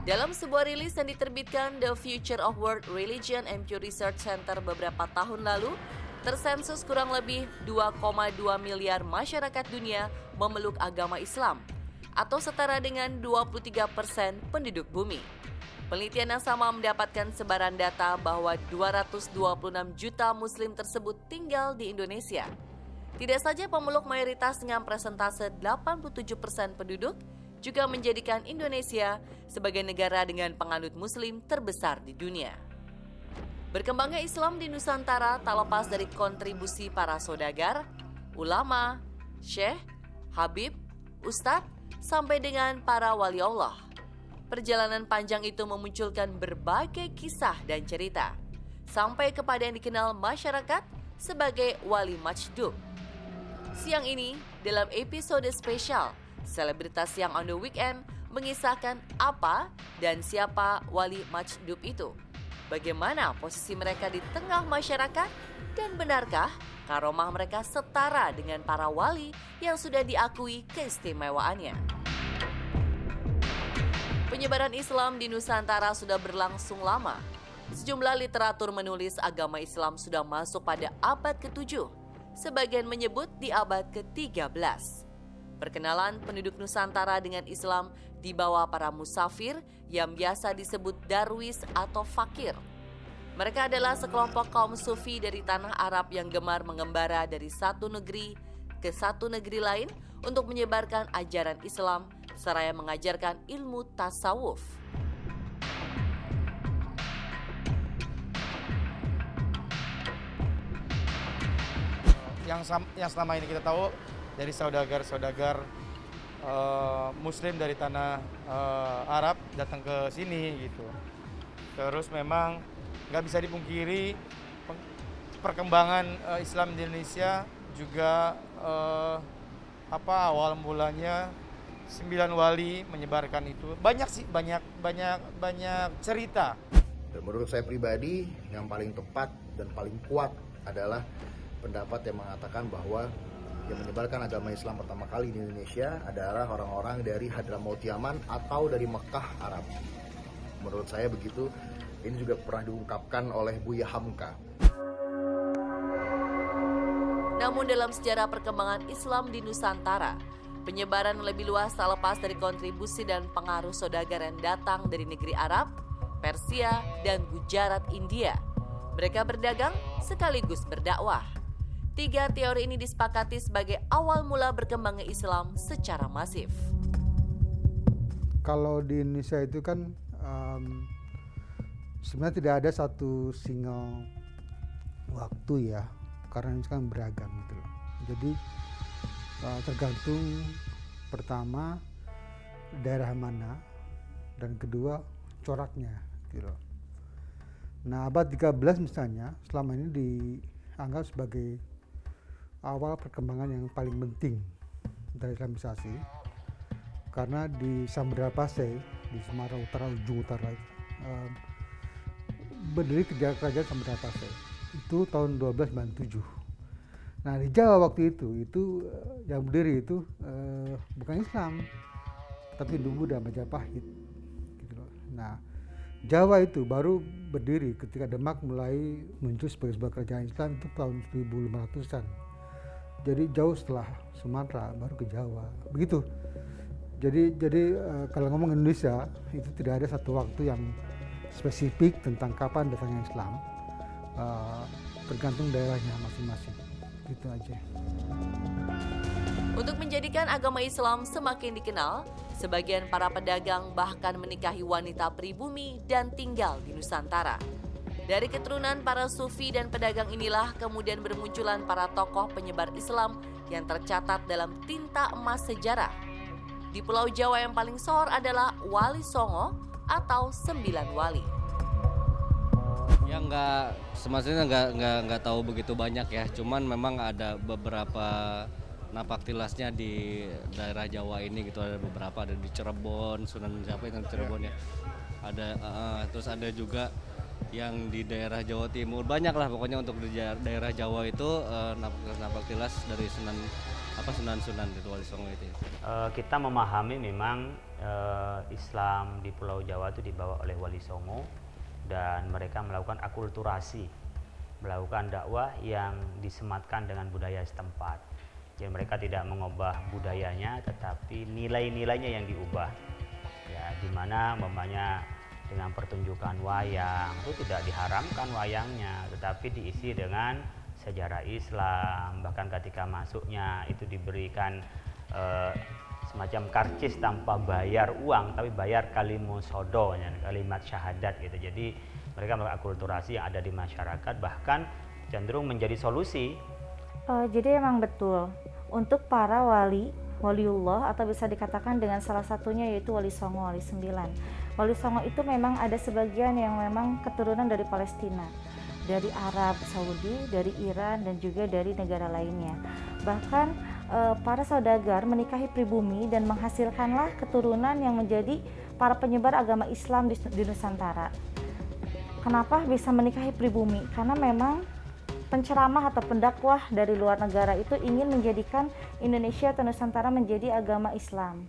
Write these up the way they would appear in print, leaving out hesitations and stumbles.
Dalam sebuah rilis yang diterbitkan The Future of World Religion and Pew Research Center beberapa tahun lalu, tersensus kurang lebih 2,2 miliar masyarakat dunia memeluk agama Islam, atau setara dengan 23% penduduk bumi. Penelitian yang sama mendapatkan sebaran data bahwa 226 juta muslim tersebut tinggal di Indonesia. Tidak saja pemeluk mayoritas dengan persentase 87% penduduk, juga menjadikan Indonesia sebagai negara dengan penganut muslim terbesar di dunia. Berkembangnya Islam di Nusantara tak lepas dari kontribusi para saudagar, ulama, syekh, habib, ustadz, sampai dengan para wali Allah. Perjalanan panjang itu memunculkan berbagai kisah dan cerita, sampai kepada yang dikenal masyarakat sebagai wali majdub. Siang ini, dalam episode spesial, Selebritas Yang on the Weekend mengisahkan apa dan siapa wali majdub itu. Bagaimana posisi mereka di tengah masyarakat dan benarkah karomah mereka setara dengan para wali yang sudah diakui keistimewaannya. Penyebaran Islam di Nusantara sudah berlangsung lama. Sejumlah literatur menulis agama Islam sudah masuk pada abad ke-7. Sebagian menyebut di abad ke-13. Perkenalan penduduk Nusantara dengan Islam dibawa para musafir yang biasa disebut darwis atau fakir. Mereka adalah sekelompok kaum sufi dari tanah Arab yang gemar mengembara dari satu negeri ke satu negeri lain untuk menyebarkan ajaran Islam seraya mengajarkan ilmu tasawuf. Yang selama ini kita tahu dari saudagar Muslim dari tanah Arab datang ke sini gitu. Terus memang nggak bisa dipungkiri perkembangan Islam di Indonesia juga awal mulanya 9 wali menyebarkan itu. Banyak sih, banyak cerita. Dan menurut saya pribadi yang paling tepat dan paling kuat adalah pendapat yang mengatakan bahwa yang menyebarkan agama Islam pertama kali di Indonesia adalah orang-orang dari Hadramaut Yaman atau dari Mekah, Arab. Menurut saya begitu. Ini juga pernah diungkapkan oleh Buya Hamka. Namun dalam sejarah perkembangan Islam di Nusantara, penyebaran lebih luas tak lepas dari kontribusi dan pengaruh saudagar yang datang dari negeri Arab, Persia, dan Gujarat, India. Mereka berdagang sekaligus berdakwah. 3 teori ini disepakati sebagai awal mula berkembangnya Islam secara masif. Kalau di Indonesia itu kan sebenarnya tidak ada satu single waktu ya, karena ini kan beragam gitu loh. Jadi tergantung pertama daerah mana dan kedua coraknya gitu loh. Nah, abad 13 misalnya selama ini dianggap sebagai awal perkembangan yang paling penting dari Islamisasi, karena di Samudra Pasai di Sumatera Utara, ujung utara berdiri kerajaan Samudra Pasai itu tahun 1297. Nah, di Jawa waktu itu yang berdiri itu bukan Islam tapi Dumbu dan Majapahit gitu loh. Nah, Jawa itu baru berdiri ketika Demak mulai muncul sebagai sebuah kerajaan Islam itu tahun 1500-an. Jadi jauh setelah Sumatera baru ke Jawa, begitu. Jadi kalau ngomong Indonesia itu tidak ada satu waktu yang spesifik tentang kapan datangnya Islam, tergantung daerahnya masing-masing, gitu aja. Untuk menjadikan agama Islam semakin dikenal, sebagian para pedagang bahkan menikahi wanita pribumi dan tinggal di Nusantara. Dari keturunan para sufi dan pedagang inilah kemudian bermunculan para tokoh penyebar Islam yang tercatat dalam tinta emas sejarah. Di Pulau Jawa yang paling sohor adalah Wali Songo atau 9 wali. Ya semestinya nggak tahu begitu banyak ya, cuman memang ada beberapa napak tilasnya di daerah Jawa ini gitu, ada beberapa, ada di Cirebon, Sunan siapa yang Cirebon ya, ada terus ada juga yang di daerah Jawa Timur, banyak lah pokoknya. Untuk di daerah Jawa itu napak tilas dari Sunan apa sunan-sunan itu Wali Songo itu? Kita memahami memang Islam di Pulau Jawa itu dibawa oleh Wali Songo dan mereka melakukan akulturasi, melakukan dakwah yang disematkan dengan budaya setempat. Jadi mereka tidak mengubah budayanya, tetapi nilai-nilainya yang diubah. Ya, di mana umpamanya dengan pertunjukan wayang itu tidak diharamkan wayangnya, tetapi diisi dengan sejarah Islam. Bahkan ketika masuknya itu diberikan semacam karcis tanpa bayar uang, tapi bayar kalimusodo, kalimat syahadat gitu. Jadi mereka melakukan akulturasi yang ada di masyarakat, bahkan cenderung menjadi solusi. Jadi emang betul untuk para waliullah atau bisa dikatakan dengan salah satunya yaitu Wali Songo, Wali 9. Wali Songo itu memang ada sebagian yang memang keturunan dari Palestina, dari Arab Saudi, dari Iran, dan juga dari negara lainnya. Bahkan para saudagar menikahi pribumi dan menghasilkanlah keturunan yang menjadi para penyebar agama Islam di Nusantara. Kenapa bisa menikahi pribumi? Karena memang penceramah atau pendakwah dari luar negara itu ingin menjadikan Indonesia atau Nusantara menjadi agama Islam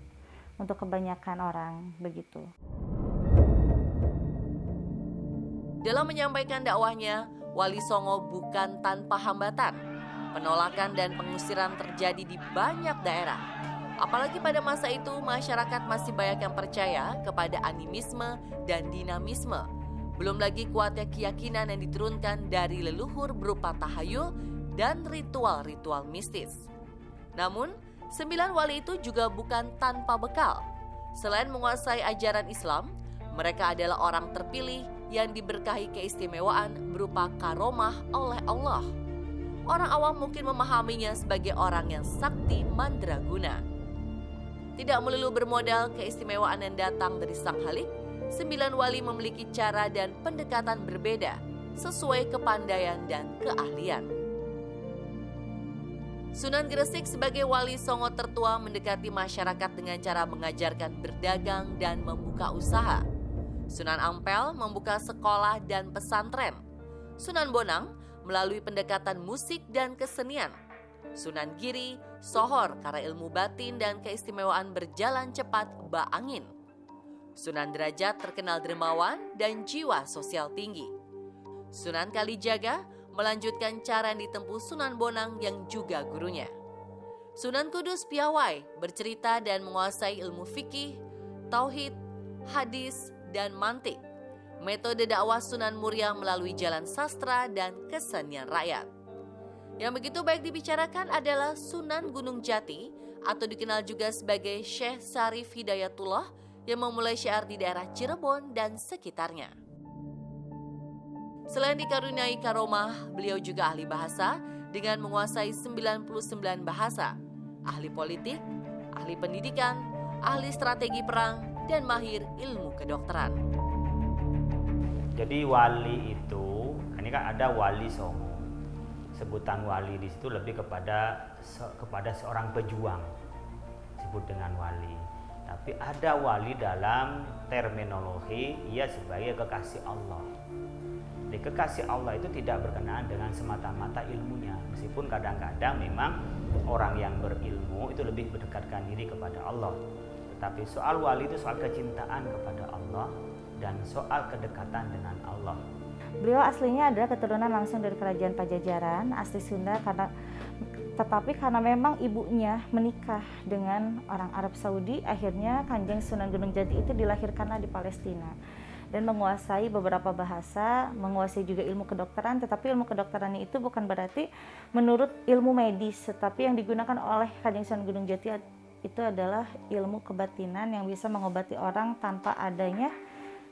untuk kebanyakan orang, begitu. Dalam menyampaikan dakwahnya, Wali Songo bukan tanpa hambatan. Penolakan dan pengusiran terjadi di banyak daerah. Apalagi pada masa itu masyarakat masih banyak yang percaya kepada animisme dan dinamisme. Belum lagi kuatnya keyakinan yang diturunkan dari leluhur berupa tahayul dan ritual-ritual mistis. Namun, 9 wali itu juga bukan tanpa bekal. Selain menguasai ajaran Islam, mereka adalah orang terpilih yang diberkahi keistimewaan berupa karomah oleh Allah. Orang awam mungkin memahaminya sebagai orang yang sakti mandraguna. Tidak melulu bermodal keistimewaan yang datang dari Sang Halik, 9 wali memiliki cara dan pendekatan berbeda sesuai kepandaian dan keahlian. Sunan Gresik sebagai Wali Songo tertua mendekati masyarakat dengan cara mengajarkan berdagang dan membuka usaha. Sunan Ampel membuka sekolah dan pesantren. Sunan Bonang melalui pendekatan musik dan kesenian. Sunan Giri, sohor karena ilmu batin dan keistimewaan berjalan cepat bak angin. Sunan Derajat terkenal dermawan dan jiwa sosial tinggi. Sunan Kalijaga melanjutkan cara yang ditempuh Sunan Bonang yang juga gurunya. Sunan Kudus Piawai bercerita dan menguasai ilmu fikih, tauhid, hadis, dan mantik. Metode dakwah Sunan Muria melalui jalan sastra dan kesenian rakyat. Yang begitu baik dibicarakan adalah Sunan Gunung Jati atau dikenal juga sebagai Syekh Sarif Hidayatullah yang memulai syiar di daerah Cirebon dan sekitarnya. Selain dikaruniai karomah, beliau juga ahli bahasa dengan menguasai 99 bahasa, ahli politik, ahli pendidikan, ahli strategi perang, dan mahir ilmu kedokteran. Jadi wali itu, ini kan ada Wali Songo. Sebutan wali di situ lebih kepada seorang pejuang, disebut dengan wali. Tapi ada wali dalam terminologi ia sebagai kekasih Allah. Di kekasih Allah itu tidak berkenaan dengan semata-mata ilmunya, meskipun kadang-kadang memang orang yang berilmu itu lebih mendekatkan diri kepada Allah. Tetapi soal wali itu soal kecintaan kepada Allah dan soal kedekatan dengan Allah. Beliau aslinya adalah keturunan langsung dari kerajaan Pajajaran, asli Sunda, tetapi karena memang ibunya menikah dengan orang Arab Saudi, akhirnya Kanjeng Sunan Gunung Jati itu dilahirkanlah di Palestina dan menguasai beberapa bahasa, menguasai juga ilmu kedokteran. Tetapi ilmu kedokterannya itu bukan berarti menurut ilmu medis, tetapi yang digunakan oleh Kanjeng Sunan Gunung Jati itu adalah ilmu kebatinan yang bisa mengobati orang tanpa adanya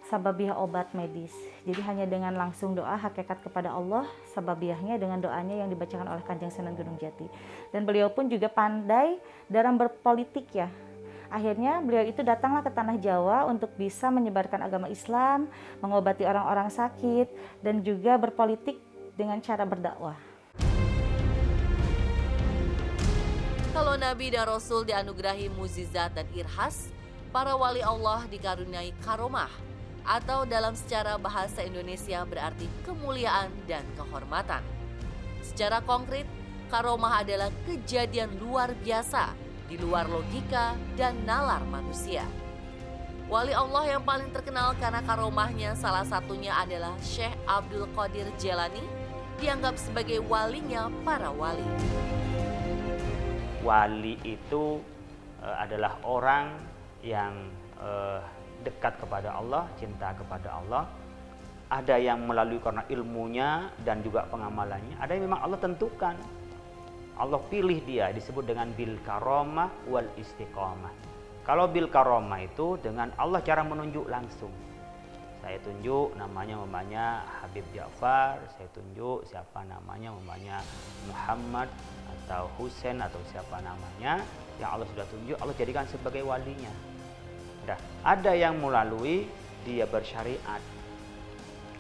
sababiah obat medis. Jadi hanya dengan langsung doa hakikat kepada Allah, sababiahnya dengan doanya yang dibacakan oleh Kanjeng Sunan Gunung Jati. Dan beliau pun juga pandai dalam berpolitik ya. Akhirnya beliau itu datanglah ke tanah Jawa untuk bisa menyebarkan agama Islam, mengobati orang-orang sakit, dan juga berpolitik dengan cara berdakwah. Kalau Nabi dan Rasul dianugerahi mukjizat dan irhas, para wali Allah dikaruniai karomah, atau dalam secara bahasa Indonesia berarti kemuliaan dan kehormatan. Secara konkret, karomah adalah kejadian luar biasa di luar logika dan nalar manusia. Wali Allah yang paling terkenal karena karomahnya salah satunya adalah Syekh Abdul Qadir Jailani, dianggap sebagai walinya para wali. Wali itu adalah orang yang dekat kepada Allah, cinta kepada Allah. Ada yang melalui karena ilmunya dan juga pengamalannya. Ada yang memang Allah tentukan. Allah pilih dia, disebut dengan bil karomah wal istiqomah. Kalau bil karomah itu dengan Allah cara menunjuk langsung. Saya tunjuk namanya Habib Ja'far, saya tunjuk siapa namanya Muhammad atau Husain atau siapa namanya yang Allah sudah tunjuk, Allah jadikan sebagai walinya. Nah, ada yang melalui dia bersyariat.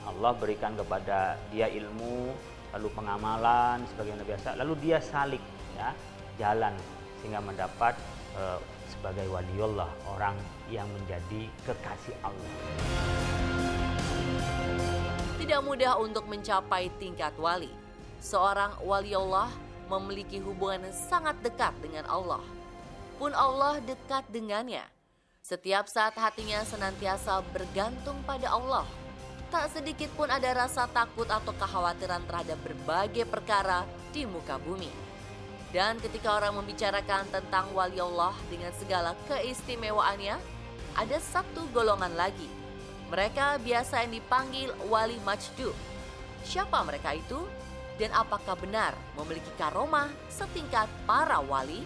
Allah berikan kepada dia ilmu, lalu pengamalan sebagaimana biasa, lalu dia salik ya, jalan sehingga mendapat sebagai waliullah, orang yang menjadi kekasih Allah. Tidak mudah untuk mencapai tingkat wali. Seorang waliullah memiliki hubungan yang sangat dekat dengan Allah. Pun Allah dekat dengannya. Setiap saat hatinya senantiasa bergantung pada Allah. Tak sedikit pun ada rasa takut atau kekhawatiran terhadap berbagai perkara di muka bumi. Dan ketika orang membicarakan tentang wali Allah dengan segala keistimewaannya, ada satu golongan lagi. Mereka biasa yang dipanggil wali majdub. Siapa mereka itu? Dan apakah benar memiliki karomah setingkat para wali?